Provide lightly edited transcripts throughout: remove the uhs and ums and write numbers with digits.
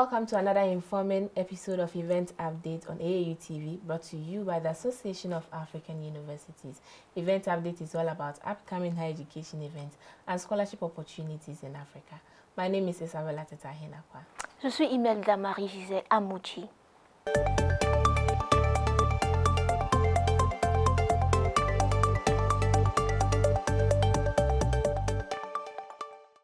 welcome to another informing episode of Event Update on AAU TV, brought to you by the Association of African Universities. Event Update is all about upcoming higher education events and scholarship opportunities in Africa. My name is Isabella Tetahinakwa. Je suis Imelda Marie-Gisèle Amouchi.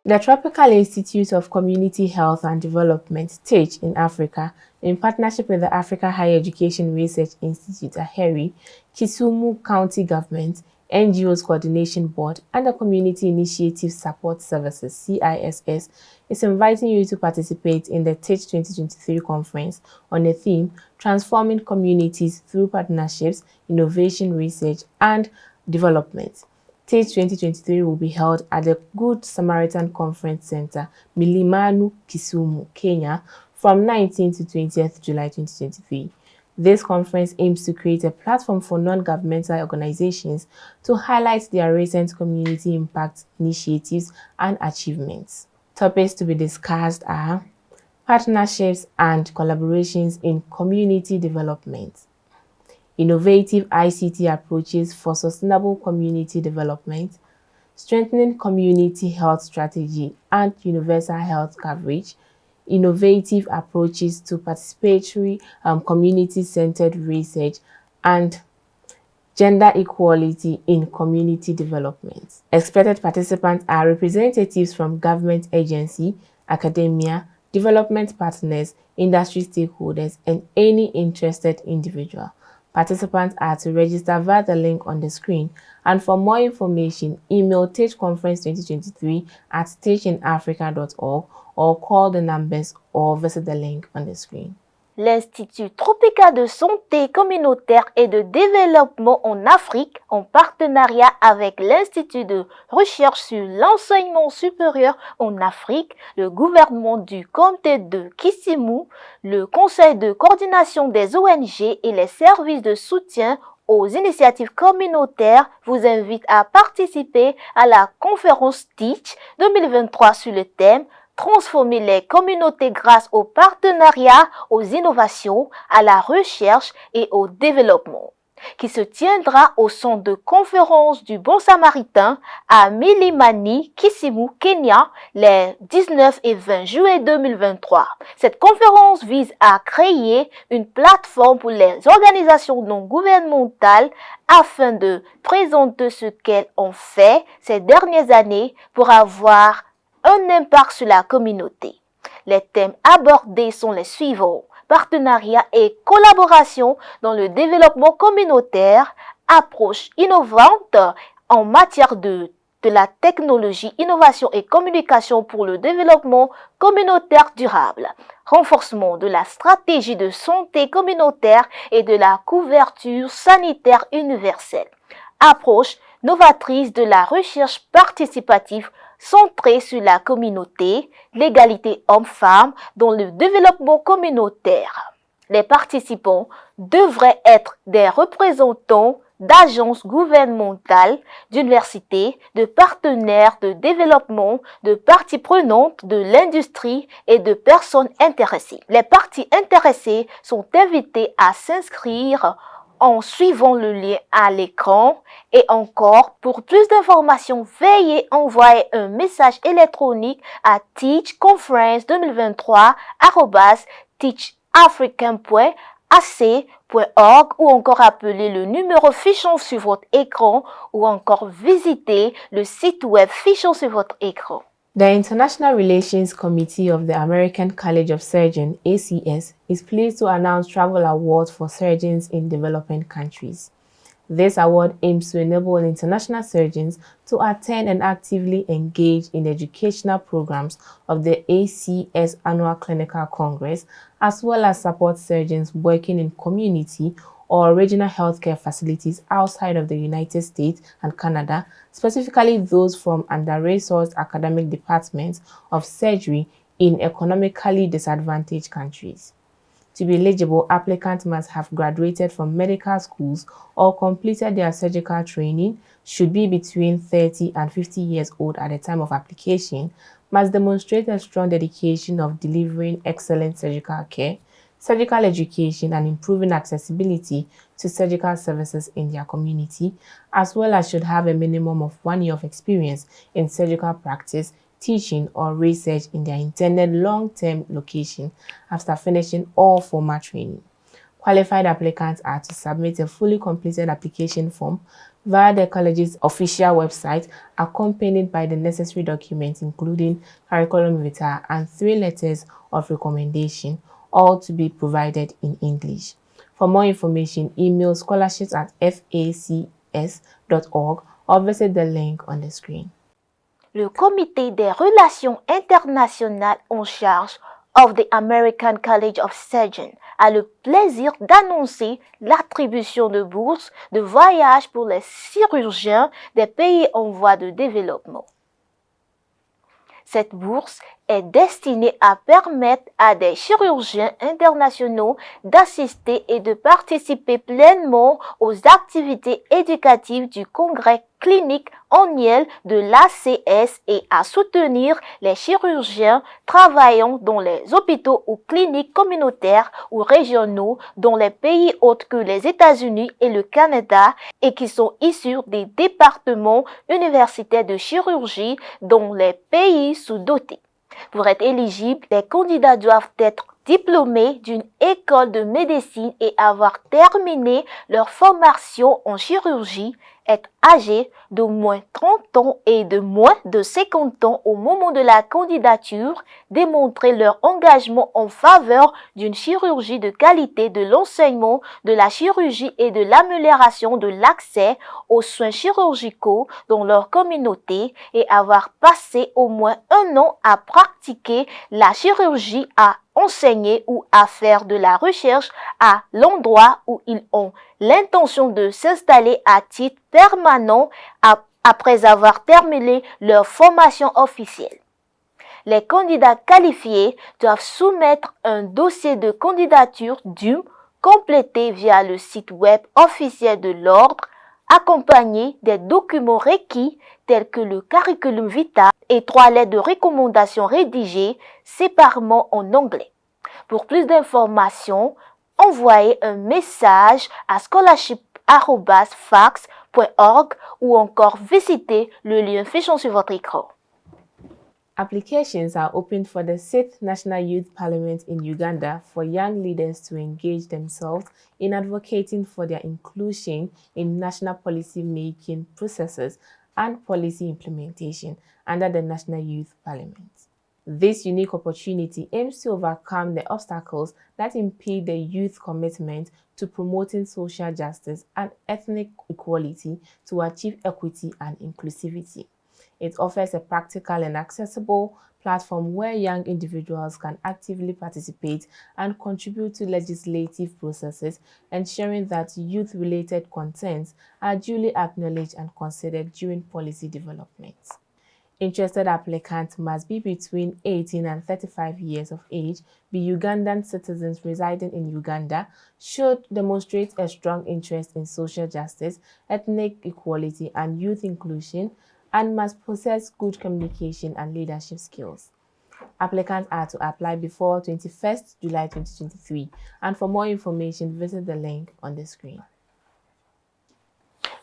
The Tropical Institute of Community Health and Development, TICH, in Africa, in partnership with the Africa Higher Education Research Institute, AHERI, Kisumu County Government, NGOs Coordination Board, and the Community Initiative Support Services, CISS, is inviting you to participate in the TICH 2023 conference on the theme, Transforming Communities Through Partnerships, Innovation, Research, and Development. TICH 2023 will be held at the Good Samaritan Conference Center, Milimani, Kisumu, Kenya, from 19th to 20th July 2023. This conference aims to create a platform for non-governmental organizations to highlight their recent community impact initiatives and achievements. Topics to be discussed are partnerships and collaborations in community development, innovative ICT approaches for sustainable community development, strengthening community health strategy and universal health coverage, innovative approaches to participatory community-centered research, and gender equality in community development. Expected participants are representatives from government agency, academia, development partners, industry stakeholders, and any interested individual. Participants are to register via the link on the screen, and for more information, email tichconference2023@tichinafrica.org or call the numbers or visit the link on the screen. L'Institut Tropical de Santé Communautaire et de Développement en Afrique, en partenariat avec l'Institut de Recherche sur l'Enseignement Supérieur en Afrique, le gouvernement du comté de Kisumu, le Conseil de coordination des ONG et les services de soutien aux initiatives communautaires vous invitent à participer à la conférence TICH 2023 sur le thème Transformer les communautés grâce au partenariat, aux innovations, à la recherche et au développement, qui se tiendra au centre de conférence du Bon Samaritain à Milimani, Kisumu, Kenya, les 19 et 20 juillet 2023. Cette conférence vise à créer une plateforme pour les organisations non gouvernementales afin de présenter ce qu'elles ont fait ces dernières années pour avoir un impact sur la communauté. Les thèmes abordés sont les suivants: partenariat et collaboration dans le développement communautaire, approche innovante en matière de la technologie, innovation et communication pour le développement communautaire durable, renforcement de la stratégie de santé communautaire et de la couverture sanitaire universelle, approche novatrice de la recherche participative centrée sur la communauté, l'égalité homme-femme dans le développement communautaire. Les participants devraient être des représentants d'agences gouvernementales, d'universités, de partenaires de développement, de parties prenantes de l'industrie et de personnes intéressées. Les parties intéressées sont invitées à s'inscrire en suivant le lien à l'écran. Et encore, pour plus d'informations, veuillez envoyer un message électronique à tichconference2023@tichafrican.ac.org ou encore appeler le numéro fichant sur votre écran ou encore visiter le site web fichant sur votre écran. The International Relations Committee of the American College of Surgeons, ACS, is pleased to announce travel awards for surgeons in developing countries. This award aims to enable international surgeons to attend and actively engage in the educational programs of the ACS Annual Clinical Congress, as well as support surgeons working in community or regional healthcare facilities outside of the United States and Canada, specifically those from under-resourced academic departments of surgery in economically disadvantaged countries. To be eligible, applicants must have graduated from medical schools or completed their surgical training, should be between 30 and 50 years old at the time of application, must demonstrate a strong dedication of delivering excellent surgical care, surgical education, and improving accessibility to surgical services in their community, as well as should have a minimum of 1 year of experience in surgical practice, teaching, or research in their intended long-term location after finishing all formal training. Qualified applicants are to submit a fully completed application form via the college's official website, accompanied by the necessary documents including curriculum vitae and 3 letters of recommendation, all to be provided in English. For more information, email scholarships@facs.org or visit the link on the screen. Le Comité des relations internationales en charge of the American College of Surgeons a le plaisir d'annoncer l'attribution de bourses de voyage pour les chirurgiens des pays en voie de développement. Cette bourse est destinée à permettre à des chirurgiens internationaux d'assister et de participer pleinement aux activités éducatives du congrès clinique annuel de l'ACS et à soutenir les chirurgiens travaillant dans les hôpitaux ou cliniques communautaires ou régionaux dans les pays autres que les États-Unis et le Canada et qui sont issus des départements universitaires de chirurgie dans les pays sous-dotés. Pour être éligible, les candidats doivent être diplômés d'une école de médecine et avoir terminé leur formation en chirurgie, être âgés d'au moins 30 ans et de moins de 50 ans au moment de la candidature, démontrer leur engagement en faveur d'une chirurgie de qualité, de l'enseignement, de la chirurgie et de l'amélioration de l'accès aux soins chirurgicaux dans leur communauté et avoir passé au moins 1 an à pratiquer la chirurgie, à enseigner ou à faire de la recherche à l'endroit où ils ont l'intention de s'installer à titre permanent après avoir terminé leur formation officielle. Les candidats qualifiés doivent soumettre un dossier de candidature DUM complété via le site web officiel de l'ordre, accompagné des documents requis tels que le curriculum vitae et 3 lettres de recommandation rédigées séparément en anglais. Pour plus d'informations, envoyez un message à scholarship@facs.org ou encore visitez le lien fichant sur votre écran. Applications are open for the 6th National Youth Parliament in Uganda for young leaders to engage themselves in advocating for their inclusion in national policy-making processes and policy implementation under the National Youth Parliament. This unique opportunity aims to overcome the obstacles that impede the youth commitment to promoting social justice and ethnic equality to achieve equity and inclusivity. It offers a practical and accessible platform where young individuals can actively participate and contribute to legislative processes, ensuring that youth-related concerns are duly acknowledged and considered during policy development. Interested applicants must be between 18 and 35 years of age, be Ugandan citizens residing in Uganda, should demonstrate a strong interest in social justice, ethnic equality, and youth inclusion, and must possess good communication and leadership skills. Applicants are to apply before 21st July 2023, and for more information, visit the link on the screen.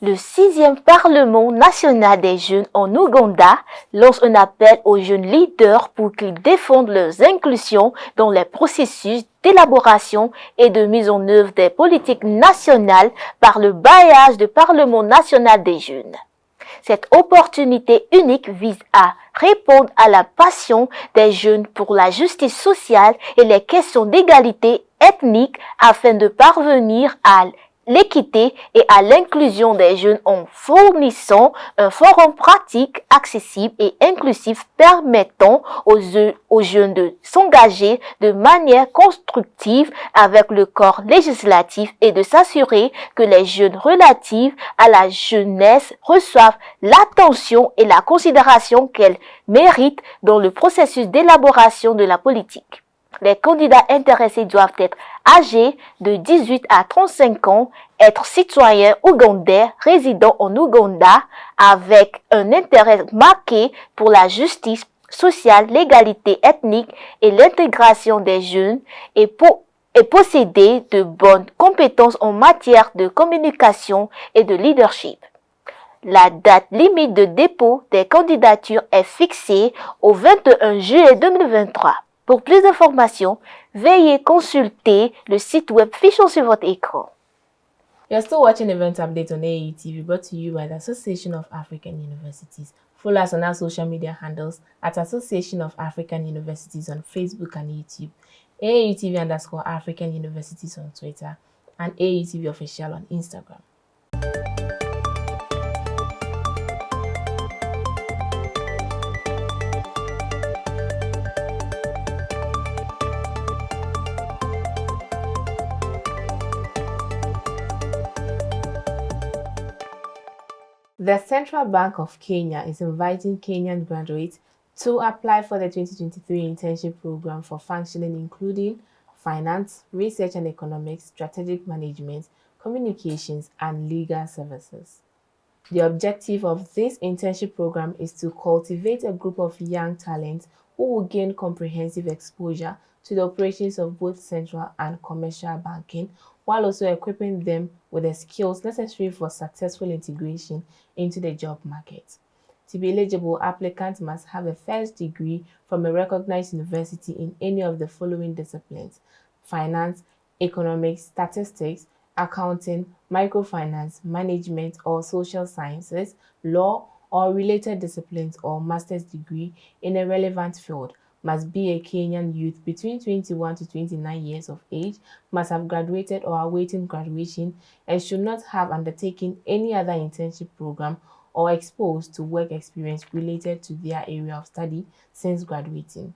Le 6e Parlement national des jeunes en Ouganda lance un appel aux jeunes leaders pour qu'ils défendent leurs inclusions dans les processus d'élaboration et de mise en œuvre des politiques nationales par le bailliage du Parlement national des jeunes. Cette opportunité unique vise à répondre à la passion des jeunes pour la justice sociale et les questions d'égalité ethnique afin de parvenir à l'équité et à l'inclusion des jeunes en fournissant un forum pratique, accessible et inclusif permettant aux jeunes de s'engager de manière constructive avec le corps législatif et de s'assurer que les jeunes relatifs à la jeunesse reçoivent l'attention et la considération qu'elles méritent dans le processus d'élaboration de la politique. Les candidats intéressés doivent être âgés de 18 à 35 ans, être citoyens ougandais résidant en Ouganda avec un intérêt marqué pour la justice sociale, l'égalité ethnique et l'intégration des jeunes et posséder de bonnes compétences en matière de communication et de leadership. La date limite de dépôt des candidatures est fixée au 21 juillet 2023. Pour plus d'informations, veuillez consulter le site web affiché sur votre écran. You're still watching Event Update on AETV, brought to you by the Association of African Universities. Follow us on our social media handles at Association of African Universities on Facebook and YouTube, AETV_African Universities on Twitter, and AETV Official on Instagram. The Central Bank of Kenya is inviting Kenyan graduates to apply for the 2023 internship program for functioning including finance, research and economics, strategic management, communications, and legal services. The objective of this internship program is to cultivate a group of young talents who will gain comprehensive exposure to the operations of both central and commercial banking, while also equipping them with the skills necessary for successful integration into the job market. To be eligible, applicants must have a first degree from a recognized university in any of the following disciplines: finance, economics, statistics, accounting, microfinance, management or social sciences, law or related disciplines, or master's degree in a relevant field, must be a Kenyan youth between 21 to 29 years of age, must have graduated or awaiting graduation, and should not have undertaken any other internship program or exposed to work experience related to their area of study since graduating.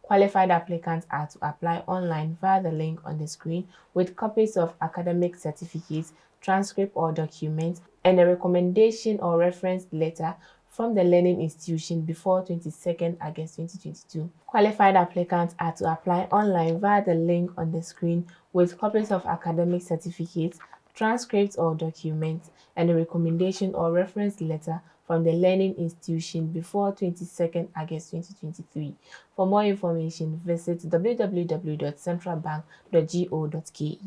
Qualified applicants are to apply online via the link on the screen with copies of academic certificates, transcript or documents, and a recommendation or reference letter from the learning institution before 22nd August 2022. Qualified applicants are to apply online via the link on the screen with copies of academic certificates, transcripts or documents, and a recommendation or reference letter from the learning institution before 22nd August 2023. For more information, visit www.centralbank.go.ke.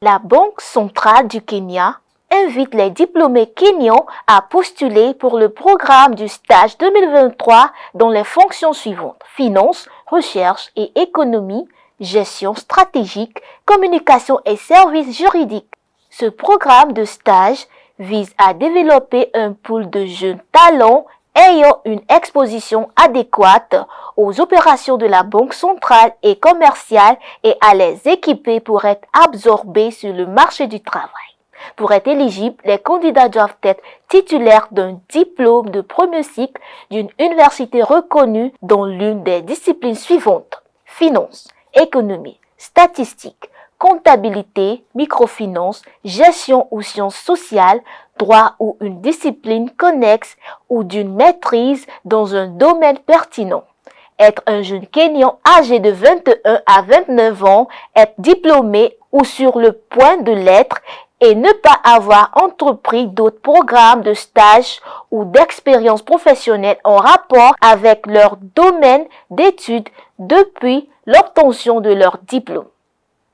La Banque centrale du Kenya invite les diplômés kenyans à postuler pour le programme du stage 2023 dans les fonctions suivantes: finance, recherche et économie, gestion stratégique, communication et services juridiques. Ce programme de stage vise à développer un pool de jeunes talents ayant une exposition adéquate aux opérations de la Banque centrale et commerciale et à les équiper pour être absorbés sur le marché du travail. Pour être éligibles, les candidats doivent être titulaires d'un diplôme de premier cycle d'une université reconnue dans l'une des disciplines suivantes: finance, économie, statistique, comptabilité, microfinance, gestion ou sciences sociales, droit ou une discipline connexe ou d'une maîtrise dans un domaine pertinent. Être un jeune Kenyan âgé de 21 à 29 ans, être diplômé ou sur le point de l'être et ne pas avoir entrepris d'autres programmes de stage ou d'expérience professionnelle en rapport avec leur domaine d'études depuis l'obtention de leur diplôme.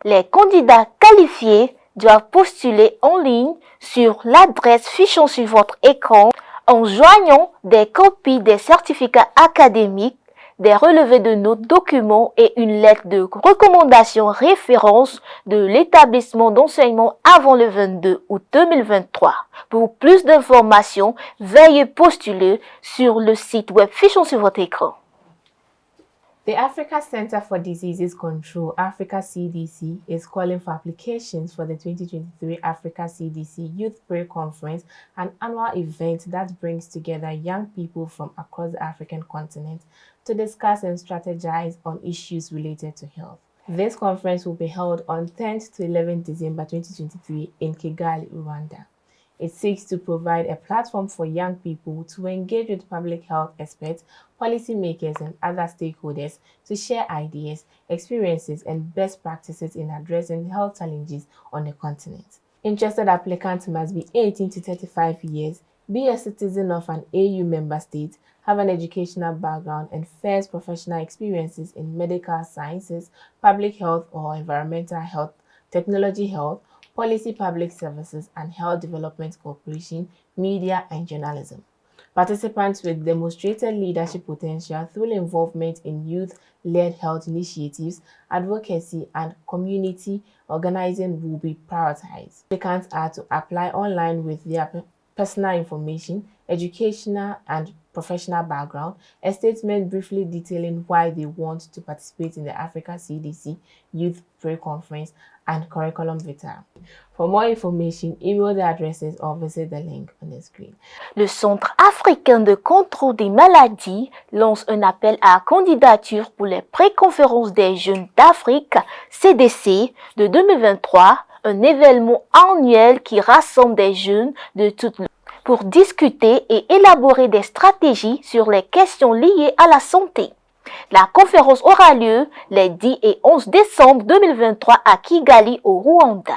Les candidats qualifiés doivent postuler en ligne sur l'adresse affichée sur votre écran en joignant des copies des certificats académiques, des relevés de notes, documents et une lettre de recommandation référence de l'établissement d'enseignement avant le 22 août 2023. Pour plus d'informations, veuillez postuler sur le site web affiché sur votre écran. The Africa Center for Diseases Control, Africa CDC, is calling for applications for the 2023 Africa CDC Youth Prayer Conference, an annual event that brings together young people from across the African continent to discuss and strategize on issues related to health. This conference will be held on 10th to 11th December 2023 in Kigali, Rwanda. It seeks to provide a platform for young people to engage with public health experts, policymakers, and other stakeholders to share ideas, experiences, and best practices in addressing health challenges on the continent. Interested applicants must be 18 to 35 years, be a citizen of an AU member state, have an educational background, and first professional experiences in medical sciences, public health or environmental health, technology health, policy public services, and health development cooperation, media, and journalism. Participants with demonstrated leadership potential through involvement in youth-led health initiatives, advocacy, and community organizing will be prioritized. Applicants are to apply online with their personal information, educational and professional background, a statement briefly detailing why they want to participate in the Africa CDC Youth Pre-Conference, and curriculum vitae. For more information, email the addresses or visit the link on the screen. Le Centre africain de contrôle des maladies lance un appel à candidature pour les préconférences des jeunes d'Afrique, CDC, de 2023, un événement annuel qui rassemble des jeunes de toute pour discuter et élaborer des stratégies sur les questions liées à la santé. La conférence aura lieu les 10 et 11 décembre 2023 à Kigali, au Rwanda.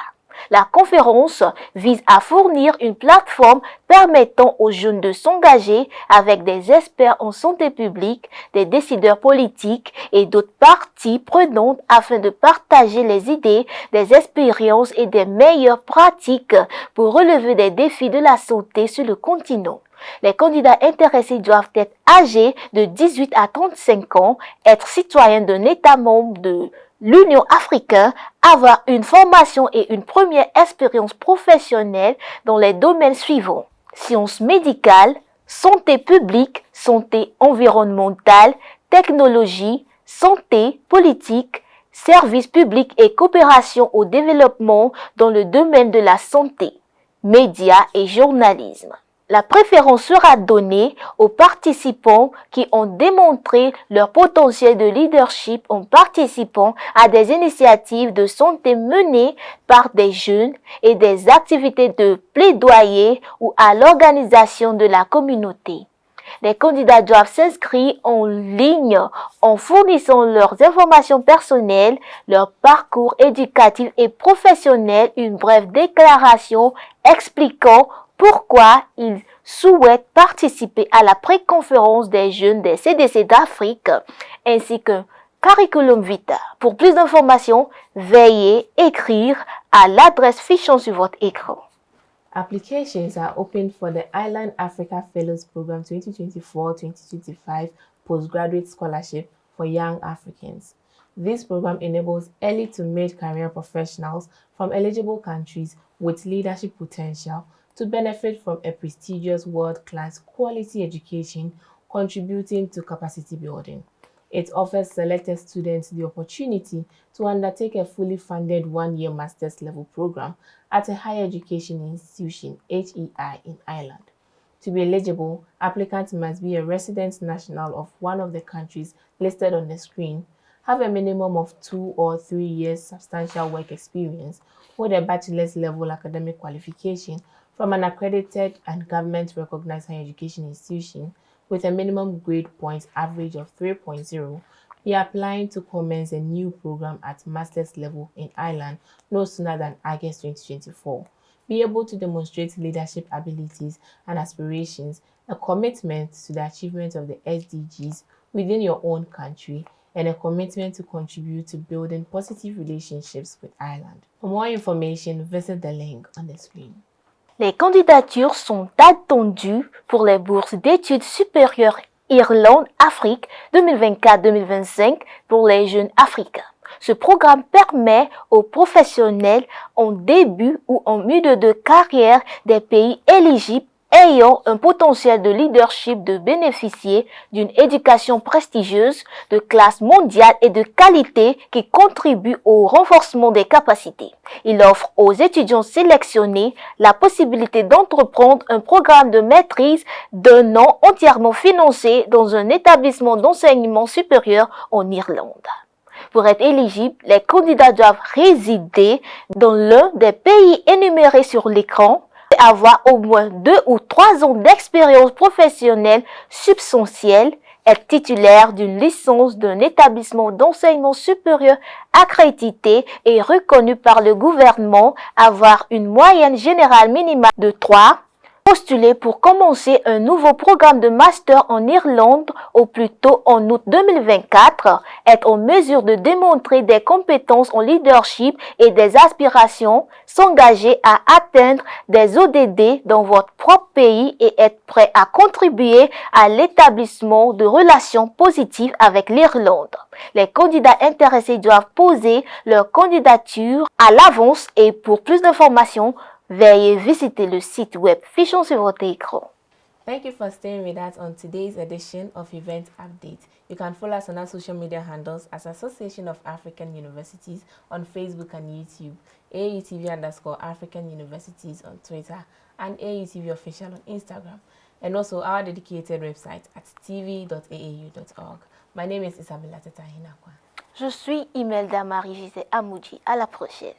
La conférence vise à fournir une plateforme permettant aux jeunes de s'engager avec des experts en santé publique, des décideurs politiques et d'autres parties prenantes afin de partager les idées, des expériences et des meilleures pratiques pour relever des défis de la santé sur le continent. Les candidats intéressés doivent être âgés de 18 à 35 ans, être citoyens d'un État membre de l'Union africaine, avoir une formation et une première expérience professionnelle dans les domaines suivants: sciences médicales, santé publique, santé environnementale, technologie, santé, politique, services publics et coopération au développement dans le domaine de la santé, médias et journalisme. La préférence sera donnée aux participants qui ont démontré leur potentiel de leadership en participant à des initiatives de santé menées par des jeunes et des activités de plaidoyer ou à l'organisation de la communauté. Les candidats doivent s'inscrire en ligne en fournissant leurs informations personnelles, leur parcours éducatif et professionnel, une brève déclaration expliquant pourquoi ils souhaitent participer à la préconférence des jeunes des CDC d'Afrique, ainsi qu'un curriculum vitae. Pour plus d'informations, veuillez écrire à l'adresse fichant sur votre écran. Applications are open for the Island Africa Fellows Program 2024-2025 Postgraduate Scholarship for Young Africans. This program enables early to mid-career professionals from eligible countries with leadership potential to benefit from a prestigious world-class quality education contributing to capacity building. It offers selected students the opportunity to undertake a fully funded one-year master's level program at a higher education institution, HEI, in Ireland. To be eligible, applicants must be a resident national of one of the countries listed on the screen, have a minimum of 2 or 3 years substantial work experience with a bachelor's level academic qualification from an accredited and government-recognized higher education institution with a minimum grade point average of 3.0, be applying to commence a new program at master's level in Ireland no sooner than August 2024. Be able to demonstrate leadership abilities and aspirations, a commitment to the achievement of the SDGs within your own country, and a commitment to contribute to building positive relationships with Ireland. For more information, visit the link on the screen. Les candidatures sont attendues pour les bourses d'études supérieures Irlande-Afrique 2024-2025 pour les jeunes africains. Ce programme permet aux professionnels en début ou en milieu de carrière des pays éligibles ayant un potentiel de leadership de bénéficier d'une éducation prestigieuse, de classe mondiale et de qualité qui contribue au renforcement des capacités. Il offre aux étudiants sélectionnés la possibilité d'entreprendre un programme de maîtrise d'un an entièrement financé dans un établissement d'enseignement supérieur en Irlande. Pour être éligible, les candidats doivent résider dans l'un des pays énumérés sur l'écran, avoir au moins 2 ou 3 ans d'expérience professionnelle substantielle, être titulaire d'une licence d'un établissement d'enseignement supérieur accrédité et reconnu par le gouvernement, avoir une moyenne générale minimale de 3, postuler pour commencer un nouveau programme de master en Irlande au plus tôt en août 2024, être en mesure de démontrer des compétences en leadership et des aspirations, s'engager à atteindre des ODD dans votre propre pays et être prêt à contribuer à l'établissement de relations positives avec l'Irlande. Les candidats intéressés doivent poser leur candidature à l'avance et pour plus d'informations, veuillez visiter le site web Fichons sur votre écran. Thank you for staying with us on today's edition of Event Update. You can follow us on our social media handles as Association of African Universities on Facebook and YouTube, AUTV_African Universities on Twitter, and AUTV Official on Instagram, and also our dedicated website at tv.aau.org. My name is Isabella Teta Hinakwa. Je suis Imelda Marie-Gisèle Amoudji. À la prochaine.